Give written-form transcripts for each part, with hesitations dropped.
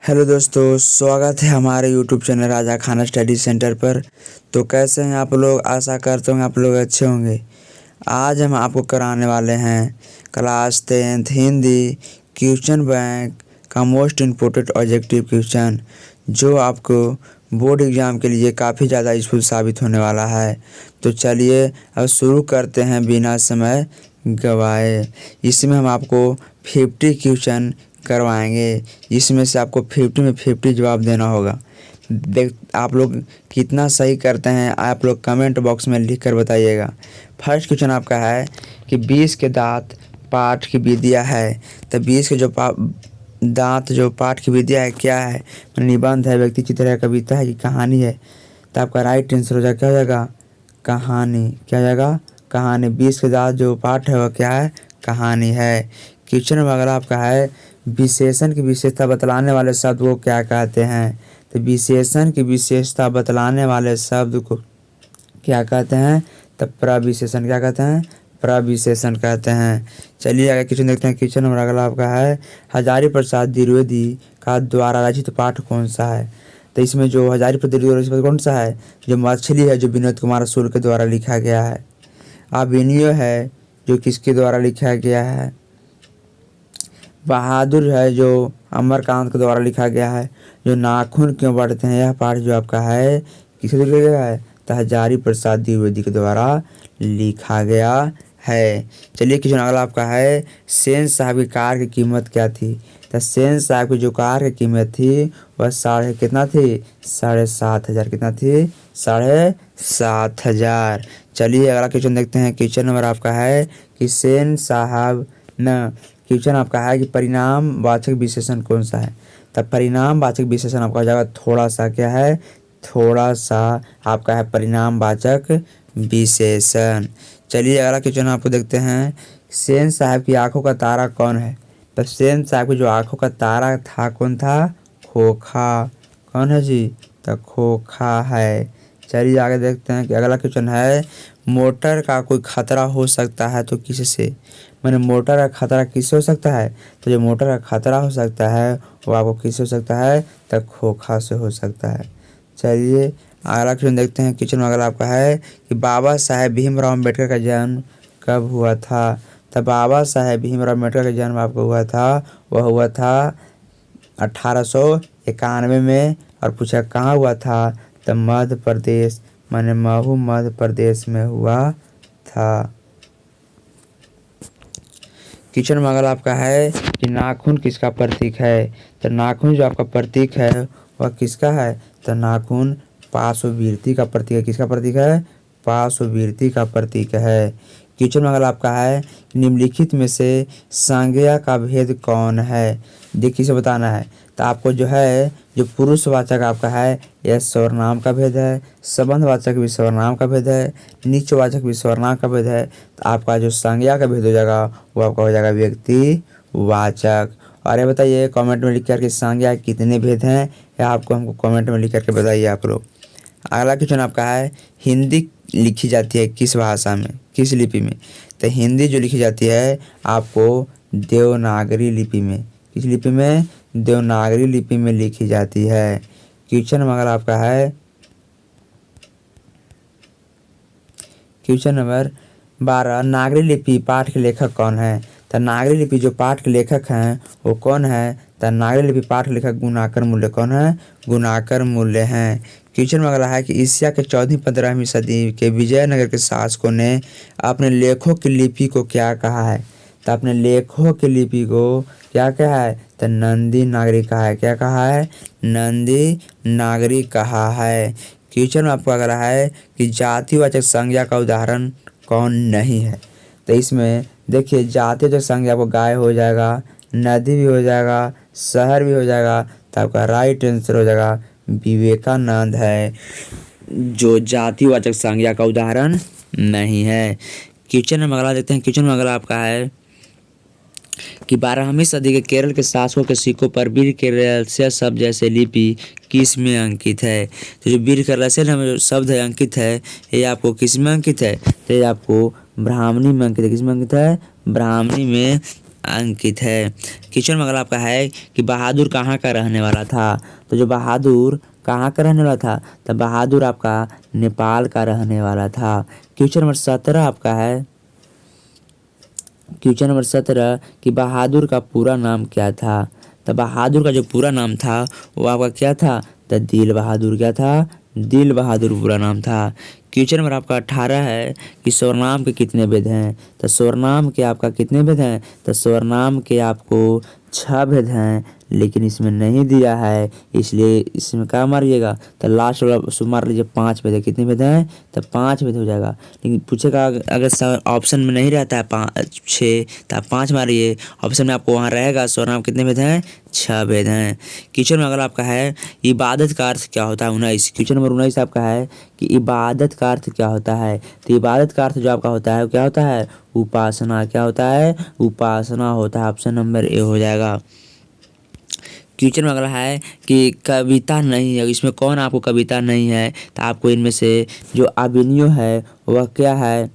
Hello दोस्तों, स्वागत है हमारे यूट्यूब चैनल राजा खाना स्टडी सेंटर पर। तो कैसे हैं आप लोग? आशा करते हैं आप लोग अच्छे होंगे। आज हम आपको कराने वाले हैं class 10th Hindi question bank का मोस्ट इम्पोर्टेंट ऑब्जेक्टिव क्वेश्चन, जो आपको बोर्ड एग्ज़ाम के लिए काफ़ी ज़्यादा यूजफुल साबित होने वाला है। तो चलिए अब शुरू करते हैं बिना समय गवाए। इसमें हम आपको 50 क्वेश्चन करवाएंगे, जिसमें से आपको 50 में 50 जवाब देना होगा। आप लोग कितना सही करते हैं आप लोग कमेंट बॉक्स में लिख कर बताइएगा। फर्स्ट क्वेश्चन आपका है कि 20 के दांत पाठ की विद्या है। तो 20 के जो दांत जो पाठ की विद्या है क्या है? निबंध है, व्यक्ति चित्र है, कविता है कि कहानी है? तो आपका राइट आंसर हो जाएगा, क्या हो जाएगा? कहानी। क्या हो जाएगा? कहानी। 20 के दांत जो पाठ है वह क्या है? कहानी है। क्वेश्चन नंबर अगला आपका है विशेषण की विशेषता बतलाने वाले शब्द को क्या कहते हैं? तो विशेषण की विशेषता बतलाने वाले शब्द को क्या कहते हैं? तो प्रविशेषण। क्या कहते हैं? प्रविशेषण कहते हैं। चलिए आगे क्वेश्चन देखते हैं। क्वेश्चन नंबर अगला आपका है हजारी प्रसाद द्विवेदी का द्वारा रचित पाठ कौन सा है? तो इसमें जो हजारी प्रसाद द्विवेदी कौन सा है? जो मछली है, जो विनोद कुमार सूर के द्वारा लिखा गया है। अभिनय है जो किसके द्वारा लिखा गया है? बहादुर है जो अमरकांत के द्वारा लिखा गया है। जो नाखून क्यों बढ़ते हैं, यह पाठ जो आपका है किसके द्वारा लिखा गया है? तो हजारी प्रसाद द्विवेदी के द्वारा लिखा गया है। चलिए क्वेश्चन अगला आपका है सेन साहब की कार की कीमत क्या थी? तो सेन साहब की जो कार की कीमत थी वह कितना थी? 7,500। कितना थी? 7,500। चलिए अगला क्वेश्चन देखते हैं। क्वेश्चन नंबर आपका है कि सेन साहब न क्वेश्चन आपका है कि परिणाम वाचक विशेषण कौन सा है? तब परिणाम वाचक विशेषण आपका हो जाएगा थोड़ा सा। क्या है? थोड़ा सा आपका है परिणाम वाचक विशेषण। चलिए अगला क्वेश्चन आपको देखते हैं। सेन साहब की आंखों का तारा कौन है? तब सेन साहब की जो आंखों का तारा था कौन था? खोखा। कौन है जी? तो खोखा है। चलिए आगे देखते हैं कि अगला क्वेश्चन है मोटर का कोई खतरा हो सकता है तो किससे? मैंने मोटर का खतरा किससे हो सकता है? तो जो मोटर का खतरा हो सकता है वो आपको किससे हो सकता है? तो खोखा से हो सकता है। चलिए अगला क्वेश्चन देखते हैं। क्वेश्चन अगला आपका है कि बाबा साहेब भीमराव अम्बेडकर का जन्म कब हुआ था? तो बाबा साहेब भीमराव अम्बेडकर का जन्म आपको हुआ था, वह हुआ था 1891 में। और पूछा कहाँ हुआ था? तो मध्य प्रदेश, माने महू मध्य प्रदेश में हुआ था। क्वेश्चन मगल आपका है कि नाखून किसका प्रतीक है? तो नाखून जो आपका प्रतीक है वह किसका है? तो नाखून पार्श्ववर्ती का प्रतीक है। किसका प्रतीक है? पार्श्ववर्ती का प्रतीक है। क्वेश्चन मगल आपका है निम्नलिखित में से संज्ञा का भेद कौन है? देखिए इसे बताना है। तो आपको जो है जो पुरुषवाचक आपका है यह सर्वनाम का भेद है, संबंधवाचक भी सर्वनाम का भेद है, नीचवाचक भी सर्वनाम का भेद है। तो आपका जो संज्ञा का भेद हो जाएगा वो आपका हो जाएगा व्यक्तिवाचक। और ये बताइए कमेंट में लिख करके संज्ञा कितने भेद हैं, या आपको हमको कमेंट में लिख करके बताइए आप लोग। अगला क्वेश्चन आपका है हिंदी लिखी जाती है किस भाषा में, किस लिपि में? तो हिंदी जो लिखी जाती है आपको देवनागरी लिपि में। किस लिपि में? देवनागरी लिपि में लिखी जाती है। क्वेश्चन नंबर आपका है क्वेश्चन नंबर 12 नागरी लिपि पाठ के लेखक कौन है? तो नागरी लिपि जो पाठ के लेखक हैं वो कौन है? तो नागरी लिपि पाठ के लेखक गुणाकर मूल्य। कौन है? गुणाकर मूल्य हैं। क्वेश्चन में अगला है कि एशिया के 14वीं-15वीं सदी के विजयनगर के शासकों ने अपने लेखों की लिपि को क्या कहा है? तो अपने लेखों की लिपि को क्या कहा है? तो नंदी नागरी कहा है। क्या कहा है? नंदी नागरी कहा है। क्वेश्चन में आपको अगला है कि जातिवाचक संज्ञा का उदाहरण कौन नहीं है? तो इसमें देखिए जातिवाचक संज्ञा आपको गाय हो जाएगा, नदी भी हो जाएगा, शहर भी हो जाएगा। तो आपका राइट आंसर हो जाएगा विवेकानंद है, जो जातिवाचक संज्ञा का उदाहरण नहीं है। क्वेश्चन में अगला देखते हैं। क्वेश्चन में अगला आपका है कि 12वीं सदी के केरल के शासकों के सिक्कों पर वीर केरलस्य शब्द जैसे लिपि किस में अंकित है? तो जो वीर केरलस्य शब्द है अंकित है, ये आपको किस में अंकित है? तो ये आपको ब्राह्मणी में अंकित है। किस में अंकित है? ब्राह्मणी में अंकित है। क्वेश्चन नंबर अगला आपका है कि बहादुर कहाँ का रहने वाला था। तो जो बहादुर कहाँ का रहने वाला था, तो बहादुर आपका नेपाल का रहने वाला था। क्वेश्चन नंबर 17 आपका है, क्वेश्चन नंबर 17 कि बहादुर का पूरा नाम क्या था। तो बहादुर का जो पूरा नाम था वो आपका क्या था, तो दिल बहादुर क्या था, दिल बहादुर पूरा नाम था। क्वेश्चन नंबर आपका 18 है कि स्वरनाम के कितने भेद हैं। तो स्वरनाम के आपका कितने भेद हैं, तो स्वरनाम के आपको 6 भेद हैं, लेकिन इसमें नहीं दिया है, इसलिए इसमें क्या मारिएगा, तो लास्ट वाला उसमें मार लीजिए 5 भेद है। कितने भेद हैं, तो 5 भेद हो जाएगा। लेकिन पूछेगा अगर ऑप्शन में नहीं रहता है 6 तो आप 5 मारिए, ऑप्शन में आपको वहाँ रहेगा स्वरनाम कितने भेद हैं, 6 भेद हैं। क्वेश्चन में अगर आपका है इबादत का अर्थ क्या होता है 19, क्वेश्चन नंबर 19 आपका है कि इबादत का अर्थ क्या होता है। तो इबादत का अर्थ जो आपका होता है वो क्या होता है, उपासना। क्या होता है, उपासना होता है। ऑप्शन नंबर ए हो जाएगा। क्वेश्चन में अगला है कि कविता नहीं है, इसमें कौन आपको कविता नहीं है, तो आपको इनमें से जो अभिनयो है वह क्या है,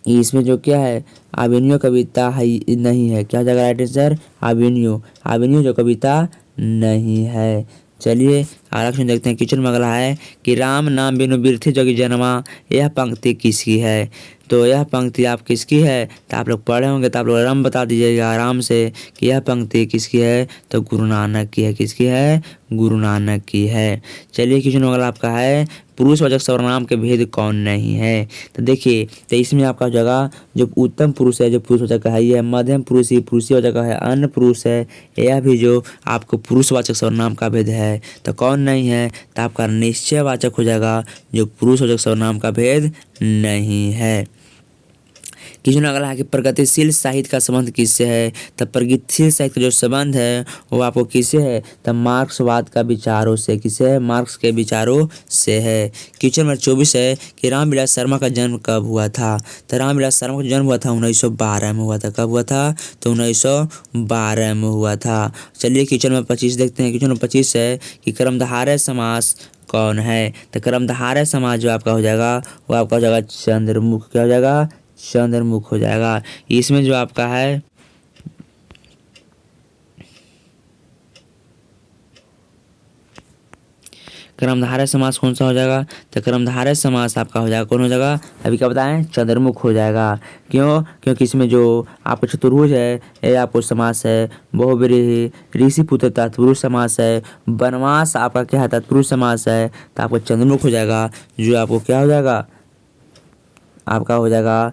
इसमें जो क्या है अभिनयो कविता है नहीं है। क्या हो जाएगा राइट आंसर, अभिनयो, अभिनयो जो कविता नहीं है। चलिए अगला क्वेश्चन देखते हैं। क्वेश्चन में अगला है कि राम नाम बिनु बिरथि जोगी जन्मा, यह पंक्ति किसकी है। तो यह पंक्ति आप किसकी है, तो आप लोग पढ़े होंगे तो आप लोग आराम बता दीजिएगा आराम से कि यह पंक्ति किसकी है, तो गुरु नानक की है। किसकी है, गुरु नानक की है। चलिए क्वेश्चन अगर आपका है पुरुषवाचक सर्वनाम के भेद कौन नहीं है। तो देखिए तो इसमें आपका जगह जो उत्तम पुरुष है जो पुरुषवाचक है यह मध्यम पुरुष ही पुरुषवाचक है, अन्य पुरुष है यह भी जो आपको पुरुषवाचक सर्वनाम का भेद है। तो कौन नहीं है, तो आपका निश्चयवाचक हो जाएगा जो पुरुषवाचक सर्वनाम का भेद नहीं है। क्वेश्चन अगला है कि प्रगतिशील साहित्य का संबंध किससे है। तो प्रगतिशील साहित्य का जो संबंध है वो आपको किससे है, तो मार्क्सवाद का विचारों से। किससे है, मार्क्स के विचारों से है। क्वेश्चन नंबर 24 है कि रामविलास शर्मा का जन्म कब हुआ था। तो रामविलास शर्मा का जन्म हुआ था 1912 में हुआ था। कब हुआ था, तो 1912 में हुआ था। चलिए क्वेश्चन नंबर 25 देखते हैं। क्वेश्चन नंबर 25 है कि कर्मधारय समास कौन है। तो कर्मधारय समास जो आपका हो जाएगा वो आपका हो जाएगा चंद्रमुख। क्या हो जाएगा, चंद्रमुख हो जाएगा। इसमें जो आपका है कर्मधारय समास कौन सा हो जाएगा, तो कर्मधारय समास आपका हो जाएगा कौन हो जाएगा, अभी क्या बताएं, चंद्रमुख हो जाएगा। क्यों, क्योंकि इसमें जो आपको चतुर्भुज है ये आपको समास है, बहुब्रीहि ऋषि पुत्र तत्पुरुष समास है, वनवास आपका क्या है तत्पुरुष समास है, तो आपको चंद्रमुख हो जाएगा जो आपको क्या हो जाएगा, आपका हो जाएगा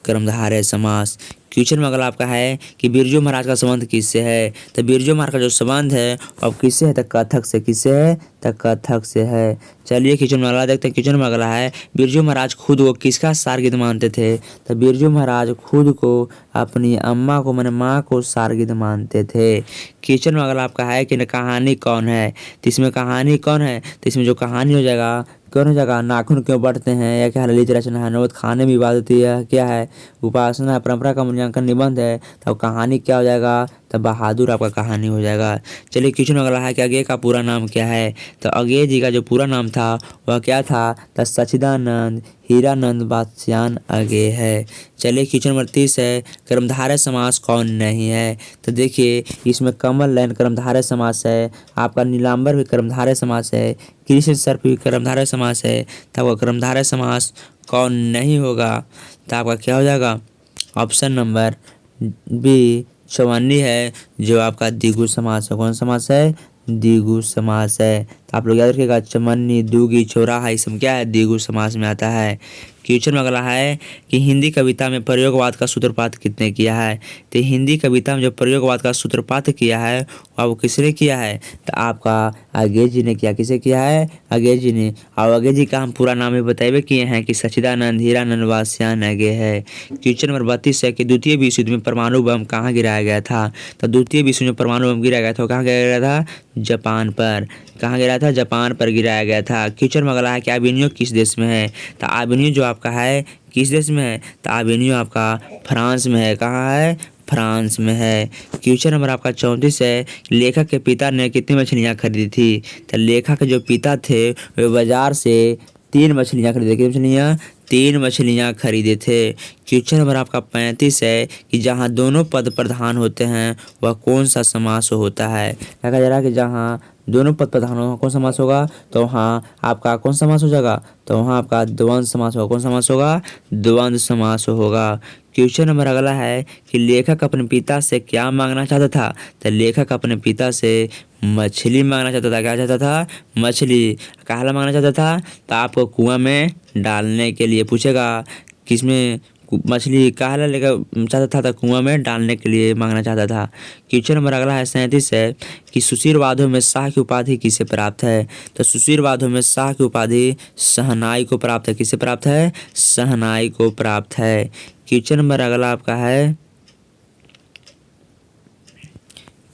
कर्मधारय समास। क्वेश्चन में अगला आपका है कि बिरजू महाराज का संबंध किससे है। तो बिरजू महाराज का जो संबंध है अब किससे है, तो कथक से। किससे है, तो कथक से है। चलिए क्वेश्चन में अगला देखते हैं। क्वेश्चन में अगला है बिरजू महाराज खुद को किसका शार्गिद मानते थे। तो बिरजू महाराज खुद को अपनी अम्मा को मैंने माँ को शार्गिद मानते थे। क्वेश्चन में अगला आपका है कि कहानी कौन है। तो इसमें कहानी कौन है, तो इसमें जो कहानी हो जाएगा कौन हो जाएगा, नाखून क्यों बढ़ते हैं, या क्या ललित रचना है, नवोत खाने में बात होती है, क्या है उपासना है, परंपरा का मूल्यांकन निबंध है, तब कहानी क्या हो जाएगा, तब बहादुर आपका कहानी हो जाएगा। चलिए क्वेश्चन अगला है कि अज्ञेय का पूरा नाम क्या है। तो अज्ञेय जी का जो पूरा नाम था वह क्या था, तो सच्चिदानंद हीरानंद बादशान अज्ञेय है। चलिए क्वेश्चन नंबर 30 है कर्मधारय समास कौन नहीं है। तो देखिए इसमें कमल नयन कर्मधारय समास है, आपका नीलांबर भी कर्मधारय समास है, कृष्ण सर्प भी कर्मधारय समास है, तब वह कर्मधारय समास कौन नहीं होगा, तो आपका क्या हो जाएगा, ऑप्शन नंबर बी चौवन्नी है जो आपका द्विगु समास है। कौन समास है, द्विगु समास है। तो आप लोग याद रखिएगा चमन्नी दूगी चौराहा ये सब क्या है, द्विगु समास में आता है। क्वेश्चन में अगला है कि हिंदी कविता में प्रयोगवाद का सूत्रपात किसने किया है। तो हिंदी कविता में जो प्रयोगवाद का सूत्रपात किया है वो किसने किया है, तो आपका अज्ञेय जी ने किया। किसे किया है, अज्ञेय जी ने। और अज्ञेय जी का हम पूरा नाम भी बताए किए हैं कि सच्चिदानंद हीरानंद बादशान अज्ञेय है। क्वेश्चन नंबर 32 है कि द्वितीय विश्व युद्ध में परमाणु बम कहाँ गिराया गया था। तो द्वितीय विश्व में परमाणु बम गिराया गया था कहाँ गिराया गया था, जापान पर। कहाँ गिराया था, जापान पर गिराया गया था। क्वेश्चन में अगला है कि आबेनियो किस देश में है। तो आबेनियो जो आपका है किस देश में है, तो आबेनियो आपका फ्रांस में है। कहाँ है, फ्रांस में है। क्वेश्चन नंबर आपका 34 है लेखक के पिता ने कितनी मछलियाँ खरीदी थी। तो लेखक के जो पिता थे वे बाजार से 3 मछलियाँ खरीदे। कितनी मछलियाँ, 3 मछलियाँ खरीदे थे। क्वेश्चन नंबर आपका 35 है कि जहाँ दोनों पद प्रधान होते हैं वह कौन सा समास होता है। क्या कहा जा रहा है कि जहाँ दोनों पद प्रधान हो कौन समास होगा, तो वहाँ आपका कौन समास हो जाएगा, तो वहाँ आपका द्वंद्व समास होगा। कौन समास होगा, द्वंद्व समास होगा। क्वेश्चन नंबर अगला है कि लेखक अपने पिता से क्या मांगना चाहता था। तो लेखक अपने पिता से मछली मांगना चाहता था। क्या चाहता था, मछली। काहला मांगना चाहता था, तो आपको कुआं में डालने के लिए पूछेगा किसमें मछली काहला लेकर चाहता था, तो कुआं में डालने के लिए मांगना चाहता था। क्वेश्चन नंबर अगला है 37 है कि सुशीरवादों में शाह की उपाधि किसे प्राप्त है। तो सुशीरवादों में शाह की उपाधि शहनाई को प्राप्त है। किसे प्राप्त है, शहनाई को प्राप्त है। क्वेश्चन नंबर अगला आपका है,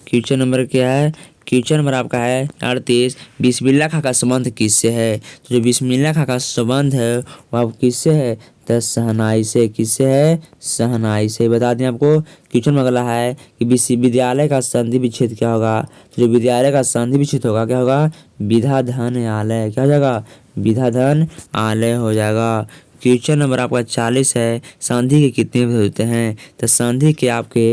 क्वेश्चन नंबर क्या है, क्वेश्चन नंबर आपका है 38, बिस्मिल्लाह खां का संबंध किससे है। तो जो बिस्मिल्लाह खां का संबंध है वह किससे है, तो शहनाई से। किससे है, शहनाई से। बता दें आपको। क्वेश्चन अगला है कि विश्वविद्यालय का संधि विच्छेद क्या होगा। तो जो विद्यालय का संधि विच्छेद होगा क्या होगा, विधाधन आलय। क्या हो जाएगा, विधाधन आलय हो जाएगा। क्वेश्चन नंबर आपका 40 है, संधि के कितने भेद होते हैं। तो संधि के आपके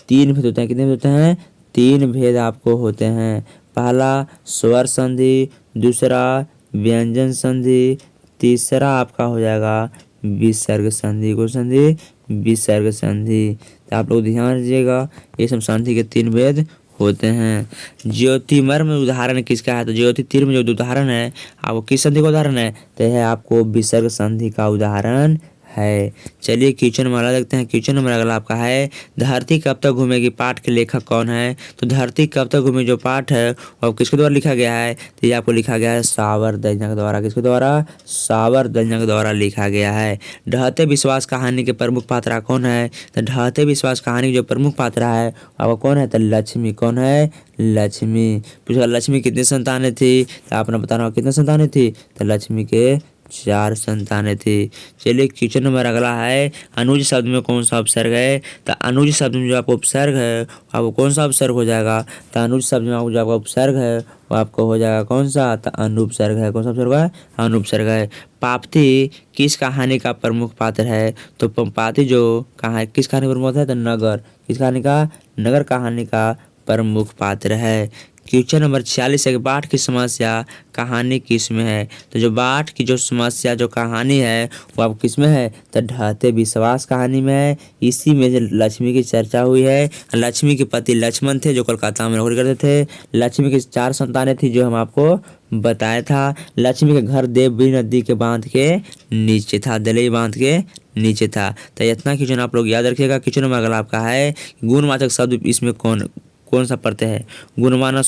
3 भेद होते हैं। कितने भेद होते हैं, 3 भेद आपको होते हैं। पहला स्वर संधि, दूसरा व्यंजन संधि, तीसरा आपका हो जाएगा विसर्ग संधि। कौन संधि, विसर्ग संधि। तो आप लोग ध्यान दीजिएगा, ये सब संधि के 3 भेद होते हैं। ज्योतिमर्म उदाहरण किसका है। तो ज्योतिर्मय में जो उदाहरण है आपको किस संधि का उदाहरण है, तो है आपको विसर्ग संधि का उदाहरण है। चलिए क्वेश्चन नंबर देखते हैं। क्वेश्चन नंबर अगला आपका है, धरती कब तक घूमेगी पाठ के लेखक कौन है। तो धरती कब तक घूमेगी जो पाठ है वो किसके द्वारा लिखा गया है, तो ये आपको लिखा गया है सावरदंजा द्वारा। किसके द्वारा, सावरदंजा द्वारा लिखा गया है। ढहते विश्वास कहानी के प्रमुख पात्रा कौन है। तो ढहते विश्वास कहानी की जो प्रमुख पात्रा है वो कौन है, तो लक्ष्मी। कौन है, लक्ष्मी। पूछा लक्ष्मी कितनी संतानें थी, तो आपने बताना कितनी संतानें थी, तो लक्ष्मी के 4 संतानें थी। चलिए क्वेश्चन नंबर अगला है, अनुज शब्द में कौन सा उपसर्ग है। तो अनुज शब्द में जो आपको उपसर्ग है आपको कौन सा उपसर्ग हो जाएगा, तो अनुज शब्द में आपको जो आपका उपसर्ग है वो आपको हो जाएगा कौन सा, तो अनुपसर्ग है। कौन सा उपसर्ग है, अनुपसर्ग है। पापती किस कहानी का प्रमुख पात्र है। तो पापती जो कहा किस कहानी का प्रमुख है, तो नगर। किस कहानी का, नगर कहानी का प्रमुख पात्र है। क्वेश्चन नंबर 46 है, बाढ़ की समस्या कहानी किस में है। तो जो बाढ़ की जो समस्या जो कहानी है वो अब किस में है, तो ढहते विश्वास कहानी में है। इसी में जो लक्ष्मी की चर्चा हुई है। लक्ष्मी के पति लक्ष्मण थे जो कोलकाता में नौकरी करते थे। लक्ष्मी की 4 संतानें थी जो हम आपको बताया था। लक्ष्मी के घर देवगिरी नदी के बांध के नीचे था, दलई बांध के नीचे था। तो इतना क्वेश्चन आप लोग याद रखिएगा। क्वेश्चन नंबर अगला आपका है, गुणवाचक शब्द इसमें कौन सा प्रत्यय है। गुणवान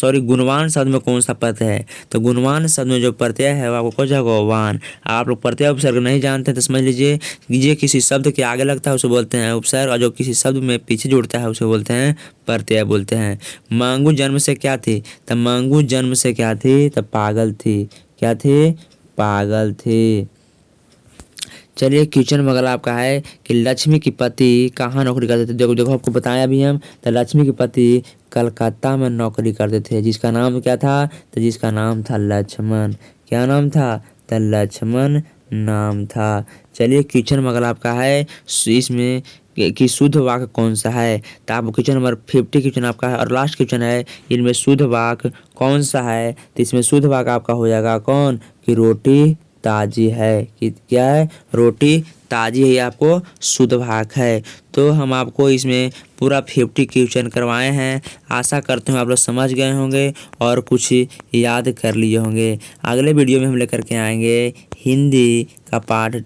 शब्द में कौन सा प्रत्यय है। तो गुणवान शब्द में जो प्रत्यय है वो आपको कौन सा होगा, वान। आप लोग प्रत्यय उपसर्ग नहीं जानते तो समझ लीजिए ये किसी शब्द के आगे लगता है उसे बोलते हैं उपसर्ग, और जो किसी शब्द में पीछे जुड़ता है उसे बोलते हैं प्रत्यय बोलते हैं। मांगू जन्म से क्या थी। तो मांगू जन्म से क्या थी, तो पागल थी। क्या थी, पागल थी। चलिए क्वेश्चन में अगला आपका है कि लक्ष्मी की पति कहाँ नौकरी करते थे। देखो देखो आपको बताया भी हम, तो लक्ष्मी के पति कलकत्ता में नौकरी करते थे। जिसका नाम क्या था, तो जिसका नाम था लक्ष्मण। क्या नाम था, तो लक्ष्मण नाम था। चलिए क्वेश्चन में अगला आपका है इसमें कि शुद्ध वाक्य कौन सा है। तो आप क्वेश्चन नंबर 50 क्वेश्चन आपका है और लास्ट क्वेश्चन है, इनमें शुद्ध वाक्य कौन सा है। तो इसमें शुद्ध वाक्य आपका हो जाएगा कौन, कि रोटी ताजी है। कि क्या है, रोटी ताजी है, आपको शुद्ध वाक्य है। तो हम आपको इसमें पूरा 50 क्वेश्चन करवाए हैं। आशा करते हैं आप लोग समझ गए होंगे और कुछ याद कर लिए होंगे। अगले वीडियो में हम लेकर के आएंगे हिंदी का पाठ।